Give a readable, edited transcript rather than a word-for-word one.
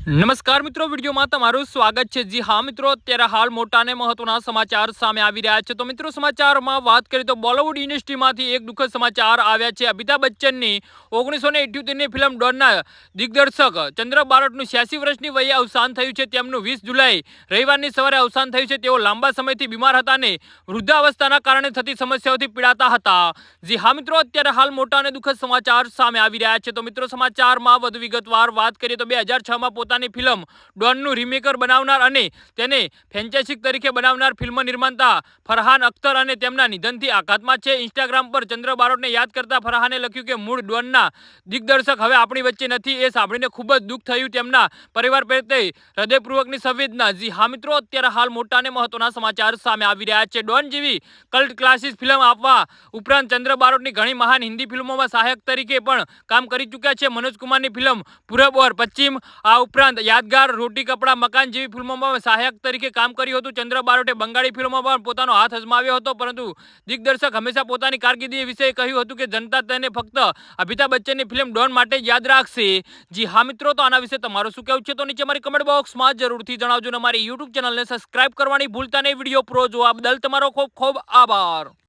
નમસ્કાર મિત્રો, વિડીયોમાં તમારું સ્વાગત છે। જી હા મિત્રો, અત્યારે હાલ મોટા અને મહત્વના સમાચાર સામે આવી રહ્યા છે। તો મિત્રો, સમાચારમાં વાત કરીએ તો બોલિવૂડ ઇન્ડસ્ટ્રીમાંથી એક દુઃખદ સમાચાર આવ્યા છે। અમિતાભ બચ્ચનની 1978ની ફિલ્મ ડોનના દિગ્દર્શક ચંદ્ર બારોટનું 86 વર્ષની વયે અવસાન થયું છે। તેમનું 20 જુલાઈ રવિવારની સવારે અવસાન થયું છે। તેઓ લાંબા સમયથી બીમાર હતા અને વૃદ્ધાવસ્થાના કારણે થતી સમસ્યાઓથી પીડાતા હતા। જી હા મિત્રો, અત્યારે હાલ મોટા અને દુઃખદ સમાચાર સામે આવી રહ્યા છે। તો મિત્રો, સમાચારમાં વધુ વિગતવાર વાત કરીએ તો 2006માં પોતાની ફિલ્મ ડોનનું રીમેકર બનાવનાર અને તેને ફ્રેન્ચાઇઝી તરીકે બનાવનાર ફિલ્મ નિર્માતા ફરહાન અખ્તર અને તેમના નિધનથી આઘાતમાં છે। ઇન્સ્ટાગ્રામ પર ચંદ્ર બારોટને યાદ કરતા ફરહાને લખ્યું કે મૂળ ડોનના દિગ્દર્શક હવે આપણી વચ્ચે નથી। એ સાંભળીને ખૂબ જ દુઃખ થયું। તેમના પરિવાર પ્રત્યે હૃદયપૂર્વકની સંવેદના। જી હા મિત્રો, અત્યારે હાલ મોટા અને મહત્વના સમાચાર સામે આવી રહ્યા છે। ડોન જેવી કલ્ટ ક્લાસિક ફિલ્મ આપવા ઉપરાંત ચંદ્ર બારોટની ઘણી મહાન હિન્દી ફિલ્મોમાં સહાયક તરીકે પણ કામ કરી ચૂક્યા છે। મનોજ કુમારની ફિલ્મ પૂરબ ઓર પશ્ચિમ, આ ઉપરાંત યાદગાર, રોટી કપડા મકાન જેવી ફિલ્મોમાં સહાયક તરીકે કામ કર્યું હતું। ચંદ્ર બારોટે બંગાળી ફિલ્મોમાં પણ પોતાનો હાથ અજમાવ્યો હતો, પરંતુ દિગ્દર્શક હંમેશા પોતાની કારકિર્દી વિશે કહ્યું હતું કે જનતા તેને ફક્ત અમિતાભ બચ્ચનની ફિલ્મ ડોન માટે જ યાદ રાખશે। જી હા મિત્રો, તો આના વિશે તમારું શું કહેવું છે તો નીચે મારી કમેન્ટ બોક્સમાં જરૂરથી જણાવજો અને અમારી યુટ્યુબ ચેનલને સબસ્ક્રાઇબ કરવાની ભૂલતા નહીં। વિડીયો પૂરો જોવા બદલ તમારો ખૂબ ખૂબ આભાર।